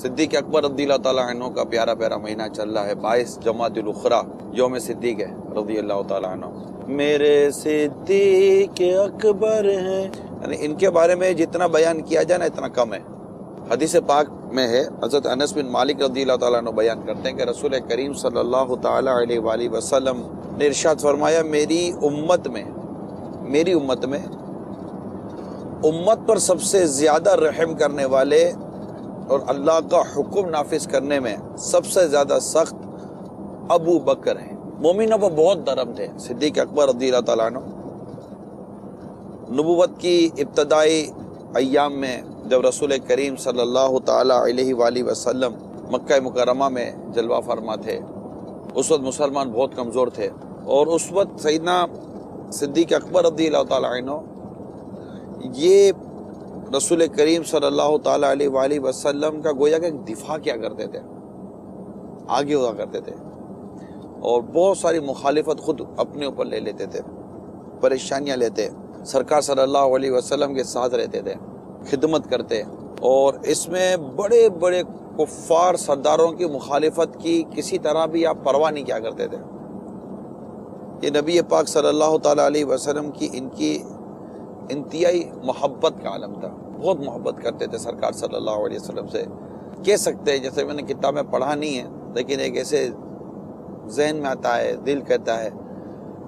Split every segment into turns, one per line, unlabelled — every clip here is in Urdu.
صدیق اکبر رضی اللہ تعالیٰ عنہ کا پیارا پیارا مہینہ چل رہا ہے، 22 جمادی الاخری یوم صدیق ہے رضی اللہ تعالیٰ عنہ۔ میرے صدیق اکبر ہیں، یعنی ان کے بارے میں جتنا بیان کیا جائے نا اتنا کم ہے۔ حدیث پاک میں ہے، حضرت انس بن مالک رضی اللہ تعالیٰ عنہ بیان کرتے ہیں کہ رسول کریم صلی اللہ تعالیٰ علیہ وآلہ وسلم نے ارشاد فرمایا، میری امت میں امت پر سب سے زیادہ رحم کرنے والے اور اللہ کا حکم نافذ کرنے میں سب سے زیادہ سخت ابو بکر ہیں۔ مومنوں پر بہت نرم تھے صدیق اکبر رضی اللہ تعالیٰ عنہ۔ نبوت کی ابتدائی ایام میں جب رسول کریم صلی اللہ تعالیٰ علیہ وآلہ وسلم مکہ مکرمہ میں جلوہ فرما تھے، اس وقت مسلمان بہت کمزور تھے، اور اس وقت سیدنا صدیق اکبر رضی اللہ تعالیٰ عنہ یہ رسول کریم صلی اللہ تعالیٰ علیہ وآلہ وسلم کا گویا کہ ایک دفاع کیا کرتے تھے، آگے ہوا کرتے تھے، اور بہت ساری مخالفت خود اپنے اوپر لے لیتے تھے، پریشانیاں لیتے، سرکار صلی اللہ علیہ وسلم کے ساتھ رہتے تھے، خدمت کرتے، اور اس میں بڑے بڑے کفار سرداروں کی مخالفت کی کسی طرح بھی آپ پرواہ نہیں کیا کرتے تھے۔ یہ نبی پاک صلی اللہ تعالیٰ علیہ وسلم کی ان کی انتہائی محبت کا عالم تھا، بہت محبت کرتے تھے سرکار صلی اللہ علیہ وسلم سے۔ کہہ سکتے ہیں، جیسے میں نے کتاب میں پڑھا نہیں ہے، لیکن ایک ایسے ذہن میں آتا ہے، دل کہتا ہے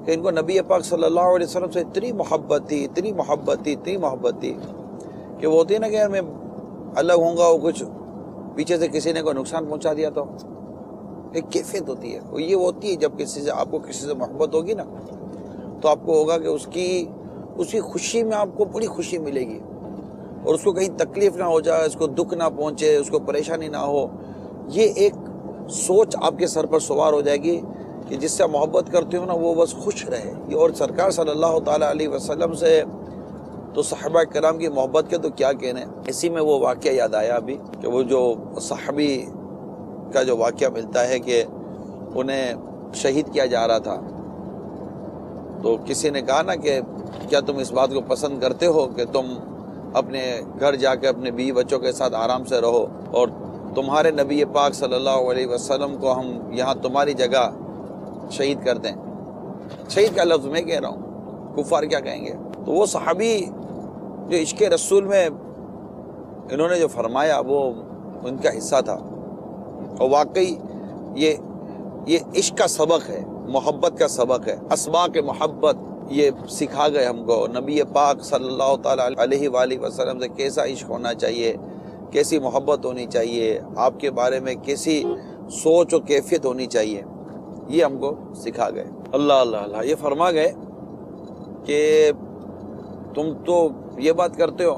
کہ ان کو نبی پاک صلی اللہ علیہ وسلم سے اتنی محبت تھی کہ وہ ہوتی ہے نا کہ میں الگ ہوں گا، وہ کچھ پیچھے سے کسی نے کوئی نقصان پہنچا دیا تو ایک کیفیت ہوتی ہے، وہ یہ ہوتی ہے جب آپ کو کسی سے محبت ہوگی نا تو آپ کو ہوگا کہ اس کی خوشی میں آپ کو بڑی خوشی ملے گی، اور اس کو کہیں تکلیف نہ ہو جائے، اس کو دکھ نہ پہنچے، اس کو پریشانی نہ ہو، یہ ایک سوچ آپ کے سر پر سوار ہو جائے گی کہ جس سے محبت کرتے ہو نا وہ بس خوش رہے۔ اور سرکار صلی اللہ تعالیٰ علیہ وسلم سے تو صحابہ کرام کی محبت کے تو کیا کہنے۔ اسی میں وہ واقعہ یاد آیا ابھی کہ وہ جو صحابی کا جو واقعہ ملتا ہے کہ انہیں شہید کیا جا رہا تھا، تو کسی نے کہا نا کہ کیا تم اس بات کو پسند کرتے ہو کہ تم اپنے گھر جا کے اپنے بیوی بچوں کے ساتھ آرام سے رہو، اور تمہارے نبی پاک صلی اللہ علیہ وسلم کو ہم یہاں تمہاری جگہ شہید کر دیں؟ شہید کا لفظ میں کہہ رہا ہوں، کفار کیا کہیں گے؟ تو وہ صحابی جو عشق رسول میں انہوں نے جو فرمایا وہ ان کا حصہ تھا، اور واقعی یہ عشق کا سبق ہے، محبت کا سبق ہے، اسباق محبت یہ سکھا گئے ہم کو۔ نبی پاک صلی اللہ تعالیٰ علیہ وآلہ وسلم سے کیسا عشق ہونا چاہیے، کیسی محبت ہونی چاہیے، آپ کے بارے میں کیسی سوچ و کیفیت ہونی چاہیے، یہ ہم کو سکھا گئے۔ اللہ اللہ اللہ، یہ فرما گئے کہ تم تو یہ بات کرتے ہو،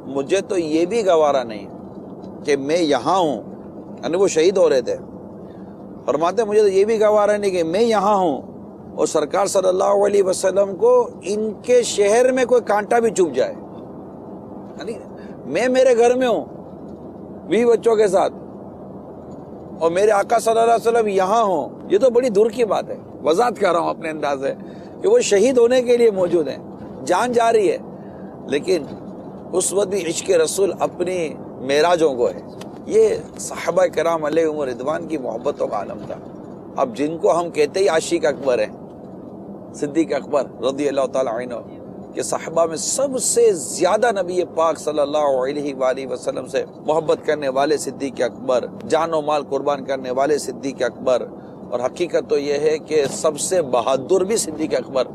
مجھے تو یہ بھی گوارا نہیں کہ میں یہاں ہوں، یعنی وہ شہید ہو رہے تھے، فرماتے مجھے تو یہ بھی گوارا نہیں کہ میں یہاں ہوں اور سرکار صلی اللہ علیہ وسلم کو ان کے شہر میں کوئی کانٹا بھی چبھ جائے، یعنی میں میرے گھر میں ہوں بیوی بچوں کے ساتھ، اور میرے آقا صلی اللہ علیہ وسلم یہاں ہوں، یہ تو بڑی دور کی بات ہے۔ وضاحت کر رہا ہوں اپنے انداز سے کہ وہ شہید ہونے کے لیے موجود ہیں، جان جا رہی ہے، لیکن اس وقت بھی عشق رسول اپنی معراجوں کو ہے۔ یہ صحابہ کرام علیہم رضوان کی محبتوں کا عالم تھا۔ اب جن کو ہم کہتے ہی عاشق اکبر ہیں، صدیق اکبر رضی اللہ تعالیٰ عنہ، کہ صحابہ میں سب سے زیادہ نبی پاک صلی اللہ علیہ وآلہ وسلم سے محبت کرنے والے صدیق اکبر، جان و مال قربان کرنے والے صدیق اکبر، اور حقیقت تو یہ ہے کہ سب سے بہادر بھی صدیق اکبر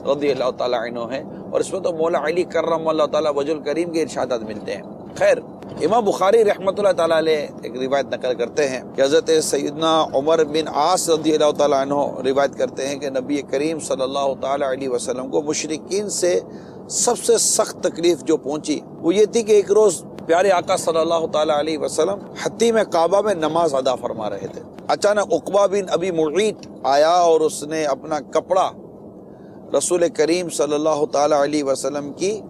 رضی اللہ تعالیٰ عنہ ہے، اور اس میں تو مولا علی کرم اللہ تعالیٰ وجہ الکریم کے ارشادات ملتے ہیں۔ خیر، امام بخاری رحمۃ اللہ تعالیٰ علیہ ایک روایت نقل کرتے ہیں کہ حضرت سیدنا عمر بن عاص رضی اللہ تعالیٰ عنہ روایت کرتے ہیں کہ نبی کریم صلی اللہ تعالیٰ علیہ وسلم کو مشرکین سے سب سے سخت تکلیف جو پہنچی وہ یہ تھی کہ ایک روز پیارے آقا صلی اللہ تعالیٰ علیہ وسلم حتیم کعبہ میں نماز ادا فرما رہے تھے، اچانک عقبہ بن ابی معیط آیا اور اس نے اپنا کپڑا رسول کریم صلی اللہ تعالیٰ علیہ وسلم کی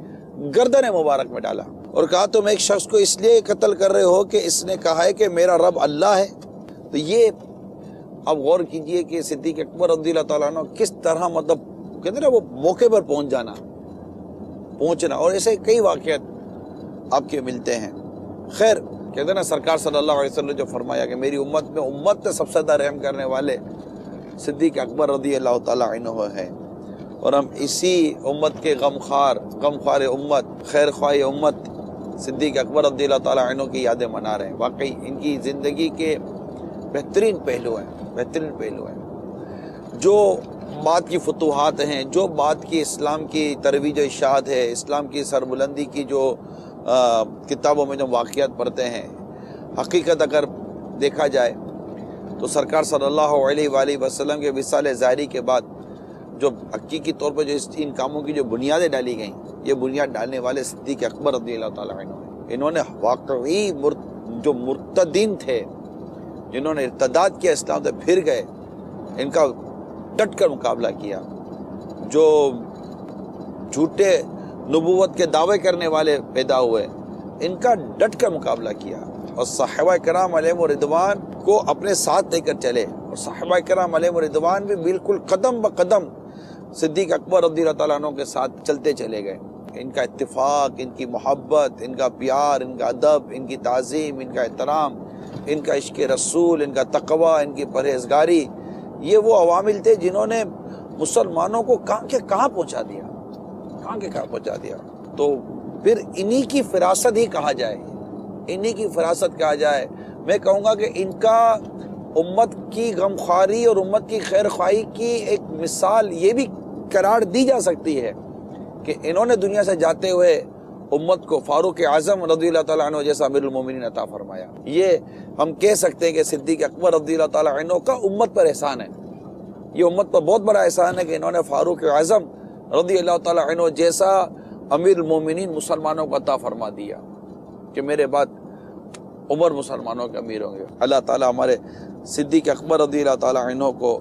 گردن مبارک میں ڈالا اور کہا تم ایک شخص کو اس لیے قتل کر رہے ہو کہ اس نے کہا ہے کہ میرا رب اللہ ہے۔ تو یہ اب غور کیجئے کہ صدیق اکبر رضی اللہ تعالیٰ عنہ کس طرح مطلب کہتے ہیں نا وہ موقع پر پہنچنا، اور ایسے کئی واقعات آپ کے ملتے ہیں۔ خیر، کہتے ہیں نا سرکار صلی اللہ علیہ وسلم نے جو فرمایا کہ میری امت میں امت سے سب سے زیادہ رحم کرنے والے صدیق اکبر رضی اللہ تعالیٰ عنہ ہیں، اور ہم اسی امت کے غمخوار امت، خیر خواہ امت صدیق اکبر رضی اللہ تعالیٰ عنہ کی یادیں منا رہے ہیں۔ واقعی ان کی زندگی کے بہترین پہلو ہیں جو بات کی فتوحات ہیں، جو بات کی اسلام کی ترویج و اشاعت ہے، اسلام کی سربلندی کی جو کتابوں میں جو واقعات پڑھتے ہیں، حقیقت اگر دیکھا جائے تو سرکار صلی اللہ علیہ وآلہ وسلم کے وصال ظاہری کے بعد جو حقیقی طور پر جو ان کاموں کی جو بنیادیں ڈالی گئیں، یہ بنیاد ڈالنے والے صدیق اکبر رضی اللہ تعالیٰ عنہ ہیں۔ انہوں نے واقعی جو مرتدین تھے، جنہوں نے ارتداد کیا، اسلام سے پھر گئے، ان کا ڈٹ کر مقابلہ کیا۔ جو جھوٹے نبوت کے دعوے کرنے والے پیدا ہوئے، ان کا ڈٹ کر مقابلہ کیا، اور صحابہ کرام علیہم رضوان کو اپنے ساتھ لے کر چلے، اور صحابہ کرام علیہم رضوان بھی بالکل قدم بقدم صدیق اکبر رضی اللہ تعالیٰ عنہ کے ساتھ چلتے چلے گئے۔ ان کا اتفاق، ان کی محبت، ان کا پیار، ان کا ادب، ان کی تعظیم، ان کا احترام، ان کا عشق رسول، ان کا تقوی، ان کی پرہیزگاری، یہ وہ عوامل تھے جنہوں نے مسلمانوں کو کہاں پہنچا دیا۔ تو پھر انہی کی فراست ہی کہا جائے، میں کہوں گا کہ ان کا امت کی غمخواری اور امت کی خیر خواہی کی ایک مثال یہ بھی قرار دی جا سکتی ہے کہ انہوں نے دنیا سے جاتے ہوئے امت کو فاروق اعظم رضی اللہ تعالیٰ عنہ جیسا امیر المومنین عطا فرمایا۔ یہ ہم کہہ سکتے ہیں کہ صدیق اکبر رضی اللہ تعالیٰ عنہ کا امت پر احسان ہے، یہ امت پر بہت بڑا احسان ہے کہ انہوں نے فاروق اعظم رضی اللہ تعالیٰ عنہ جیسا امیر المومنین مسلمانوں کو عطا فرما دیا کہ میرے بعد عمر مسلمانوں کے امیر ہوں گے۔ اللہ تعالیٰ ہمارے صدیق اکبر رضی اللہ تعالیٰ عنہ کو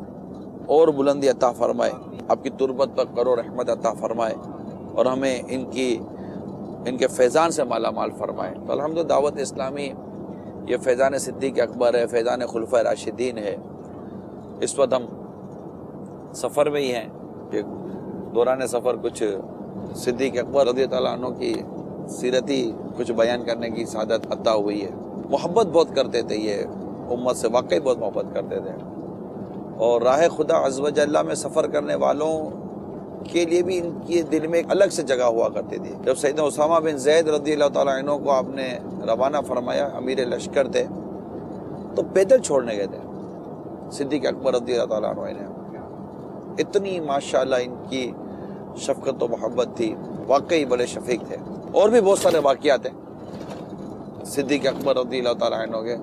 اور بلندی عطا فرمائے، آپ کی تربت پر کرو رحمت عطا فرمائے، اور ہمیں ان کے فیضان سے مالا مال فرمائے۔ تو الحمدللہ دعوت اسلامی یہ فیضان صدیق اکبر ہے، فیضان خلفائے راشدین ہے۔ اس وقت ہم سفر میں ہی ہیں کہ دوران سفر کچھ صدیق اکبر رضی اللہ عنہ کی سیرتی کچھ بیان کرنے کی سعادت عطا ہوئی ہے۔ محبت بہت کرتے تھے، یہ امت سے واقعی بہت محبت کرتے تھے، اور راہ خدا عز و جل میں سفر کرنے والوں کے لیے بھی ان کے دل میں ایک الگ سے جگہ ہوا کرتی تھی۔ جب سیدنا اسامہ بن زید رضی اللہ تعالیٰ عنہ کو آپ نے روانہ فرمایا، امیر لشکر تھے، تو پیدل چھوڑنے گئے تھے صدیق اکبر رضی اللہ تعالیٰ عنہ نے۔ اتنی ماشاءاللہ ان کی شفقت و محبت تھی، واقعی بڑے شفیق تھے۔ اور بھی بہت سارے واقعات ہیں صدیق اکبر رضی اللہ تعالیٰ عنہ کے۔